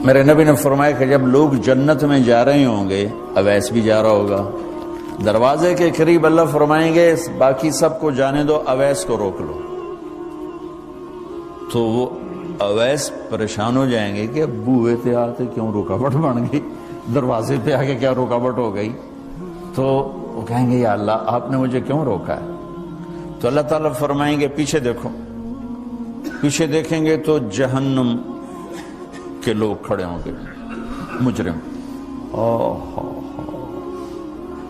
میرے نبی نے فرمایا کہ جب لوگ جنت میں جا رہے ہوں گے، اویس بھی جا رہا ہوگا، دروازے کے قریب اللہ فرمائیں گے باقی سب کو جانے دو، اویس کو روک لو۔ تو وہ اویس پریشان ہو جائیں گے کہ اب بوئے تھے آتے کیوں رکاوٹ بن گئی، دروازے پہ آگے کیا رکاوٹ ہو گئی؟ تو وہ کہیں گے یا اللہ آپ نے مجھے کیوں روکا ہے؟ تو اللہ تعالیٰ فرمائیں گے پیچھے دیکھو۔ پیچھے دیکھیں گے تو جہنم کے لوگ کھڑے ہوں گے، مجرم۔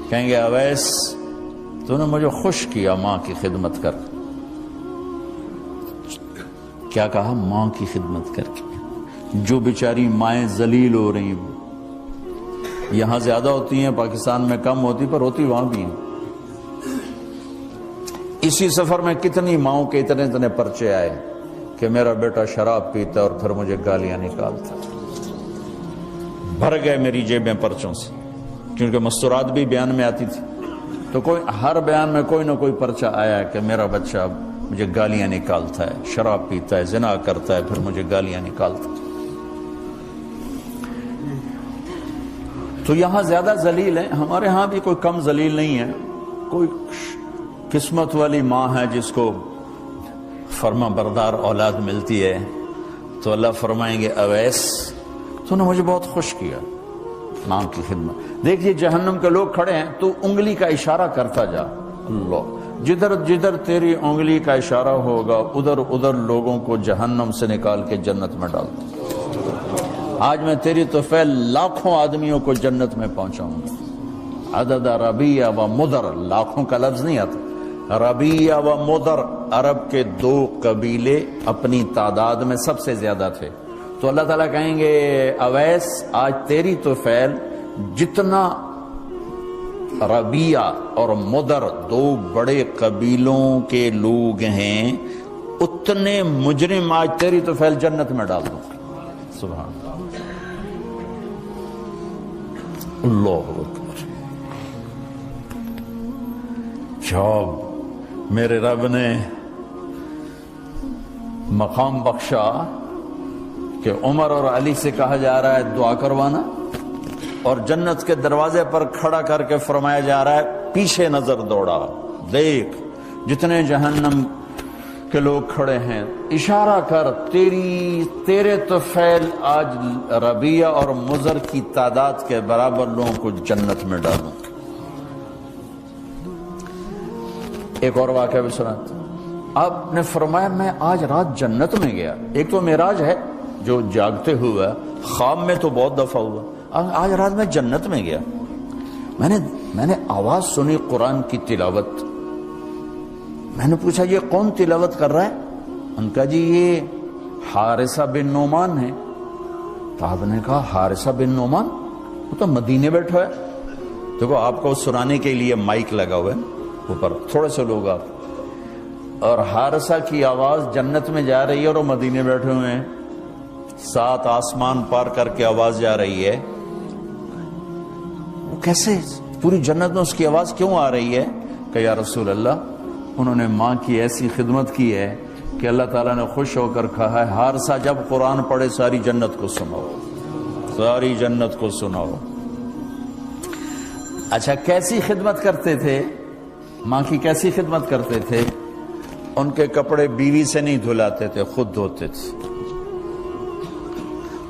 کہیں گے اویس تو نے مجھے خوش کیا ماں کی خدمت کر۔ کیا کہا؟ ماں کی خدمت کر کے۔ جو بیچاری مائیں ذلیل ہو رہی ہیں، یہاں زیادہ ہوتی ہیں، پاکستان میں کم ہوتی، پر ہوتی وہاں بھی ہیں۔ اسی سفر میں کتنی ماؤں کے اتنے پرچے آئے کہ میرا بیٹا شراب پیتا اور پھر مجھے گالیاں نکالتا۔ بھر گئے میری جیبیں پرچوں سے، کیونکہ مستورات بھی بیان میں آتی تھی، تو ہر بیان میں کوئی نہ کوئی پرچہ آیا کہ میرا بچہ مجھے گالیاں نکالتا ہے، شراب پیتا ہے، زنا کرتا ہے، پھر مجھے گالیاں نکالتا ہے۔ تو یہاں زیادہ ذلیل ہیں، ہمارے ہاں بھی کوئی کم ذلیل نہیں ہے۔ کوئی قسمت والی ماں ہے جس کو فرما بردار اولاد ملتی ہے، تو اللہ فرمائیں گے اویس تو نے مجھے بہت خوش کیا ماں کی خدمت۔ دیکھیے جہنم کے لوگ کھڑے ہیں، تو انگلی کا اشارہ کرتا جا، اللہ جدھر جدھر تیری انگلی کا اشارہ ہوگا ادھر ادھر لوگوں کو جہنم سے نکال کے جنت میں ڈال دو۔ آج میں تیری طفیل لاکھوں آدمیوں کو جنت میں پہنچاؤں گا۔ عدد ربیہ و مدر، لاکھوں کا لفظ نہیں آتا، ربیہ و مدر عرب کے دو قبیلے اپنی تعداد میں سب سے زیادہ تھے۔ تو اللہ تعالیٰ کہیں گے اویس آج تیری طفیل جتنا ربیہ اور مدر دو بڑے قبیلوں کے لوگ ہیں، اتنے مجرم آج تیری طفیل جنت میں ڈال دوں۔ سبحان اللہ اکبر۔ جب میرے رب نے مقام بخشا کہ عمر اور علی سے کہا جا رہا ہے دعا کروانا، اور جنت کے دروازے پر کھڑا کر کے فرمایا جا رہا ہے پیچھے نظر دوڑا، دیکھ جتنے جہنم کے لوگ کھڑے ہیں، اشارہ کر تیرے طفیل آج ربیہ اور مضر کی تعداد کے برابر لوگوں کو جنت میں ڈالوں۔ ایک اور واقعہ بھی سناتا ہوں۔ آپ نے فرمایا میں آج رات جنت میں گیا۔ ایک تو معراج ہے جو جاگتے ہوئے، خواب میں تو بہت دفعہ ہوا، آج رات میں جنت میں گیا، میں نے آواز سنی قرآن کی تلاوت۔ میں نے پوچھا یہ کون تلاوت کر رہا ہے؟ ان کا جی یہ حارثہ بن نعمان ہے۔ تو آپ نے کہا حارثہ بن نعمان، وہ تو مدینے بیٹھا ہے۔ دیکھو آپ کو سنانے کے لیے مائک لگا ہوا ہے اوپر، تھوڑے سے لوگ آپ، اور حارثہ کی آواز جنت میں جا رہی ہے اور وہ مدینے بیٹھے ہوئے ہیں، 7 آسمان پار کر کے آواز جا رہی ہے۔ وہ کیسے پوری جنت میں اس کی آواز کیوں آ رہی ہے؟ کہ یا رسول اللہ انہوں نے ماں کی ایسی خدمت کی ہے کہ اللہ تعالیٰ نے خوش ہو کر کہا ہے حارثہ جب قرآن پڑھے ساری جنت کو سناؤ، ساری جنت کو سناؤ۔ اچھا کیسی خدمت کرتے تھے؟ ماں کی کیسی خدمت کرتے تھے؟ ان کے کپڑے بیوی سے نہیں دھلاتے تھے، خود دھوتے تھے۔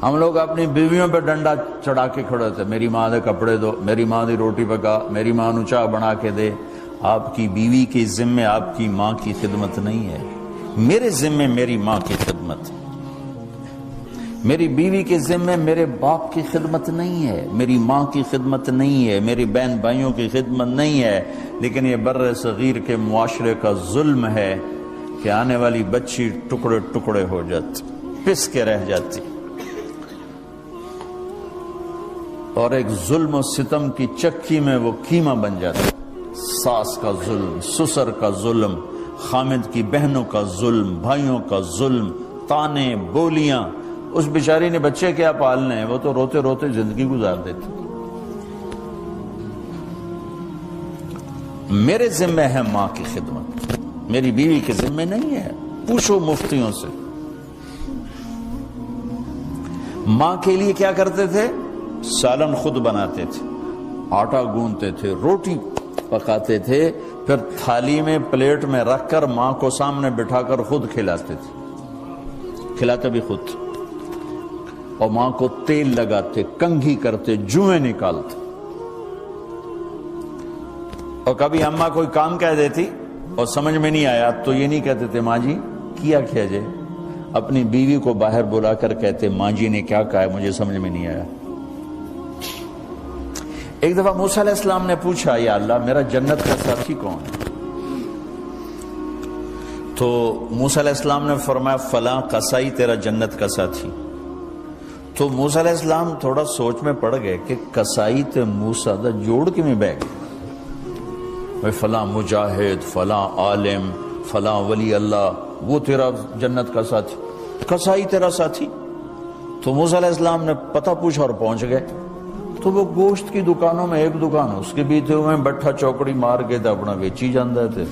ہم لوگ اپنی بیویوں پہ ڈنڈا چڑھا کے کھڑے تھے، میری ماں دے کپڑے دو، میری ماں دی روٹی پکا، میری ماں نو چاہ بنا کے دے۔ آپ کی بیوی کے ذمے آپ کی ماں کی خدمت نہیں ہے، میرے ذمے میری ماں کی خدمت، میری بیوی کے ذمے میرے باپ کی خدمت نہیں ہے، میری ماں کی خدمت نہیں ہے، میری بہن بھائیوں کی خدمت نہیں ہے۔ لیکن یہ بر صغیر کے معاشرے کا ظلم ہے کہ آنے والی بچی ٹکڑے ٹکڑے ہو جاتی، پس کے رہ جاتی، اور ایک ظلم و ستم کی چکی میں وہ قیمہ بن جاتا۔ ساس کا ظلم، سسر کا ظلم، خامد کی بہنوں کا ظلم، بھائیوں کا ظلم، تانے بولیاں۔ اس بیچاری نے بچے کیا پالنے ہیں، وہ تو روتے روتے زندگی گزار دیتی۔ میرے ذمہ ہے ماں کی خدمت، میری بیوی کے ذمہ نہیں ہے۔ پوچھو مفتیوں سے، ماں کے لیے کیا کرتے تھے؟ سالن خود بناتے تھے، آٹا گوندتے تھے، روٹی پکاتے تھے، پھر تھالی میں پلیٹ میں رکھ کر ماں کو سامنے بٹھا کر خود کھلاتے تھے، کھلاتے بھی خود، اور ماں کو تیل لگاتے، کنگھی کرتے، جوئیں نکالتے۔ اور کبھی اماں کوئی کام کہہ دیتی اور سمجھ میں نہیں آیا تو یہ نہیں کہتے تھے ماں جی کیا جائے، اپنی بیوی کو باہر بلا کر کہتے ماں جی نے کیا کہا ہے مجھے سمجھ میں نہیں آیا۔ ایک دفعہ موسیٰ علیہ السلام نے پوچھا یا اللہ میرا جنت کا ساتھی کون ہے؟ تو موسیٰ علیہ السلام نے فرمایا فلاں قصائی تیرا جنت کا ساتھی۔ تو موسیٰ علیہ السلام تھوڑا سوچ میں پڑ گئے کہ قصائی تے موسیٰ دا جوڑ کے میں بہ گئے، فلاں مجاہد، فلاں عالم، فلاں ولی اللہ وہ تیرا جنت کا ساتھی، قصائی تیرا ساتھی۔ تو موسیٰ علیہ السلام نے پتہ پوچھا اور پہنچ گئے۔ تو وہ گوشت کی دکانوں میں ایک دکان اس کے بھی تھے، وہ بٹھا چوکڑی مار کے تھا اپنا ویچی جاندہ تھے،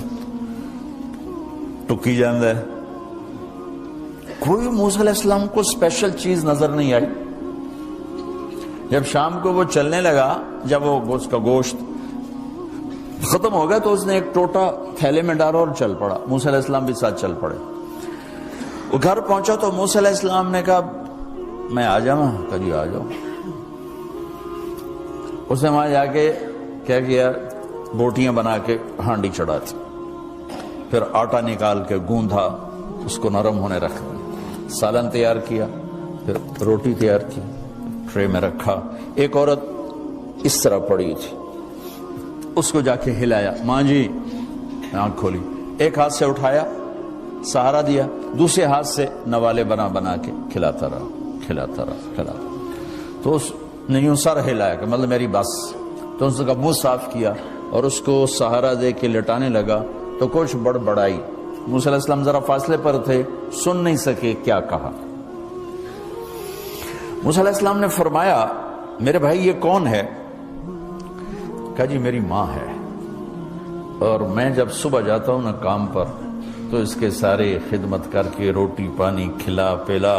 ٹکی جاندہ ہے۔ کوئی موسیٰ علیہ السلام کو اسپیشل چیز نظر نہیں آئی۔ جب شام کو وہ چلنے لگا، جب وہ اس کا گوشت ختم ہو گیا تو اس نے ایک ٹوٹا تھیلے میں ڈالا اور چل پڑا، موسیٰ علیہ السلام بھی ساتھ چل پڑے۔ وہ گھر پہنچا تو موسیٰ علیہ السلام نے کہا میں آ جاؤں؟ کہا جی آ جاؤ۔ اس نے وہاں جا کے کیا کیا، بوٹیاں بنا کے ہانڈی چڑھا تھی، پھر آٹا نکال کے گوندھا، اس کو نرم ہونے رکھ دیا، سالن تیار کیا، پھر روٹی تیار کی، ٹرے میں رکھا۔ ایک عورت اس طرح پڑی تھی، اس کو جا کے ہلایا، ماں جی، آنکھ کھولی، ایک ہاتھ سے اٹھایا، سہارا دیا، دوسرے ہاتھ سے نوالے بنا بنا کے کھلاتا رہا، کھلاتا رہا، کھلاتا رہا۔ تو اس نے یوں سر ہلایا کہ مطلب میری بس۔ تو اس کا منہ صاف کیا اور اس کو سہارا دے کے لٹانے لگا تو کچھ بڑبڑائی۔ موسیٰ علیہ السلام ذرا فاصلے پر تھے، سن نہیں سکے کیا کہا۔ موسیٰ علیہ السلام نے فرمایا میرے بھائی یہ کون ہے؟ کہا جی میری ماں ہے، اور میں جب صبح جاتا ہوں نا کام پر تو اس کے سارے خدمت کر کے روٹی پانی کھلا پلا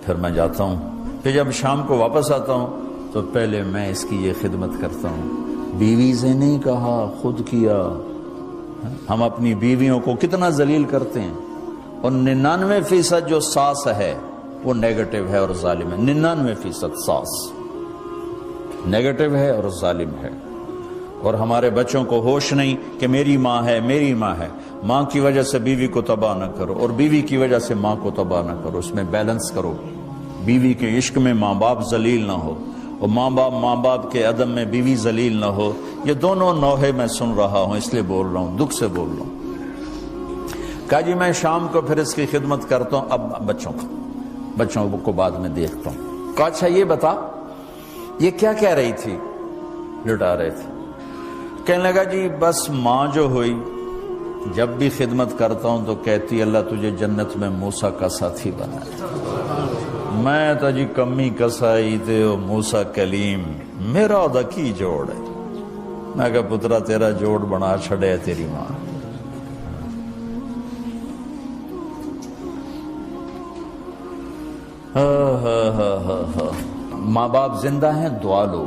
پھر میں جاتا ہوں، پھر جب شام کو واپس آتا ہوں تو پہلے میں اس کی یہ خدمت کرتا ہوں۔ بیوی سے نہیں کہا، خود کیا۔ ہم اپنی بیویوں کو کتنا ذلیل کرتے ہیں، اور 99% جو ساس ہے وہ نیگیٹو ہے اور ظالم ہے۔ 99% ساس نیگیٹو ہے اور ظالم ہے، اور ہمارے بچوں کو ہوش نہیں کہ میری ماں ہے، میری ماں ہے۔ ماں کی وجہ سے بیوی کو تباہ نہ کرو، اور بیوی کی وجہ سے ماں کو تباہ نہ کرو، اس میں بیلنس کرو۔ بیوی کے عشق میں ماں باپ ذلیل نہ ہو، اور ماں باپ کے عدم میں بیوی ذلیل نہ ہو۔ یہ دونوں نوحے میں سن رہا ہوں، اس لیے بول رہا ہوں، دکھ سے بول رہا ہوں۔ کہا جی میں شام کو پھر اس کی خدمت کرتا ہوں، اب بچوں کو بعد میں دیکھتا ہوں۔ کہا اچھا یہ بتا یہ کیا کہہ رہی تھی؟ لٹا رہے تھے۔ کہنے لگا جی بس ماں جو ہوئی جب بھی خدمت کرتا ہوں تو کہتی اللہ تجھے جنت میں موسیٰ کا ساتھی بنایا۔ میں تو جی کمی کسائی تے موسیٰ کلیم، میرا دا کی جوڑ ہے۔ میں کہا پترا تیرا جوڑ بنا چھڑے تیری ماں۔ ماں باپ زندہ ہیں دعا لو،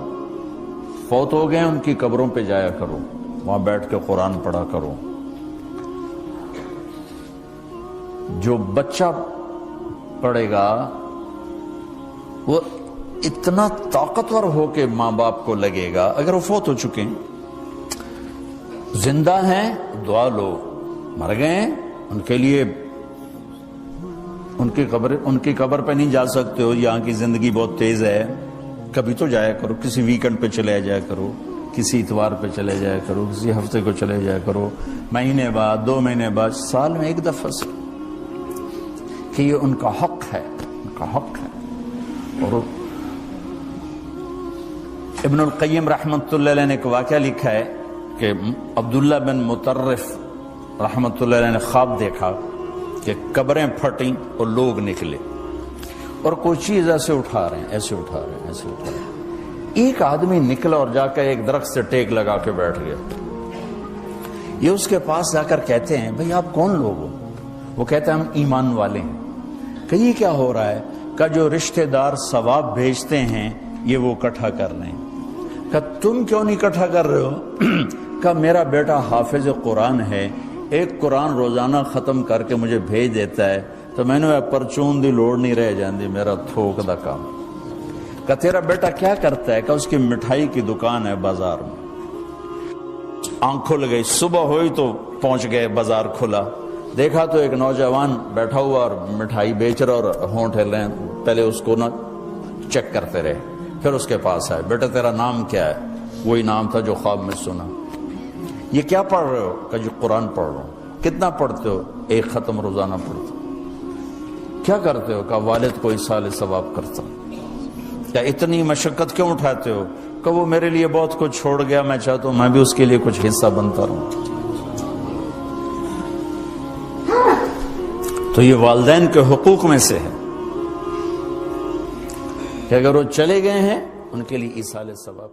فوت ہو گئے ان کی قبروں پہ جایا کرو، وہاں بیٹھ کے قرآن پڑھا کرو۔ جو بچہ پڑھے گا وہ اتنا طاقتور ہو کے ماں باپ کو لگے گا، اگر وہ فوت ہو چکے ہیں۔ زندہ ہیں دعا لو، مر گئے ہیں ان کے لیے ان کی قبر پہ نہیں جا سکتے ہو، یہاں کی زندگی بہت تیز ہے، کبھی تو جایا کرو، کسی ویکنڈ پہ چلے جایا کرو، کسی اتوار پہ چلے جایا کرو، کسی ہفتے کو چلے جایا کرو، مہینے بعد 2 مہینے بعد، سال میں ایک دفعہ سے، کہ یہ ان کا حق ہے، ان کا حق ہے۔ اور ابن القیم رحمۃ اللہ علیہ نے ایک واقعہ لکھا ہے کہ عبداللہ بن مطرف رحمۃ اللہ علیہ نے خواب دیکھا کہ قبریں پھٹیں اور لوگ نکلے اور کوئی چیز ایسے اٹھا رہے ہیں، ایسے اٹھا رہے ہیں، ایسے اٹھا رہے ہیں۔ ایک آدمی نکلا اور جا کر ایک درخت سے ٹیک لگا کے بیٹھ گیا۔ یہ اس کے پاس جا کر کہتے ہیں بھئی آپ کون لوگ ہو؟ وہ کہتے ہیں ہم ایمان والے ہیں۔ کہ یہ کیا ہو رہا ہے؟ کا جو رشتہ دار ثواب بھیجتے ہیں یہ وہ اکٹھا کر رہے ہیں۔ کہ تم کیوں نہیں اکٹھا کر رہے ہو؟ کہ میرا بیٹا حافظ قرآن ہے، ایک قرآن روزانہ ختم کر کے مجھے بھیج دیتا ہے، تو میں نے پرچون دی لوڑ نہیں رہ جاندی، میرا تھوک دا کام۔ کہ تیرا بیٹا کیا کرتا ہے؟ کہ اس کی مٹھائی کی دکان ہے بازار میں۔ آنکھ کھل گئی، صبح ہوئی تو پہنچ گئے، بازار کھلا، دیکھا تو ایک نوجوان بیٹھا ہوا اور مٹھائی بیچ رہا اور ہونٹ ہل رہے ہیں۔ پہلے اس کو نہ چیک کرتے رہے، پھر اس کے پاس آئے، بیٹا تیرا نام کیا ہے؟ وہی نام تھا جو خواب میں سنا۔ یہ کیا پڑھ رہے ہو؟ کہ جو قرآن پڑھ رہا ہوں۔ کتنا پڑھتے ہو؟ ایک ختم روزانہ پڑھتے ہو۔ کیا کرتے ہو؟ کہ والد کو ایصال ثواب کرتا ہوں۔ کیا اتنی مشقت کیوں اٹھاتے ہو؟ کہ وہ میرے لیے بہت کچھ چھوڑ گیا، میں چاہتا ہوں میں بھی اس کے لیے کچھ حصہ بنتا رہوں۔ تو یہ والدین کے حقوق میں سے ہے کہ اگر وہ چلے گئے ہیں ان کے لیے ایصال ثواب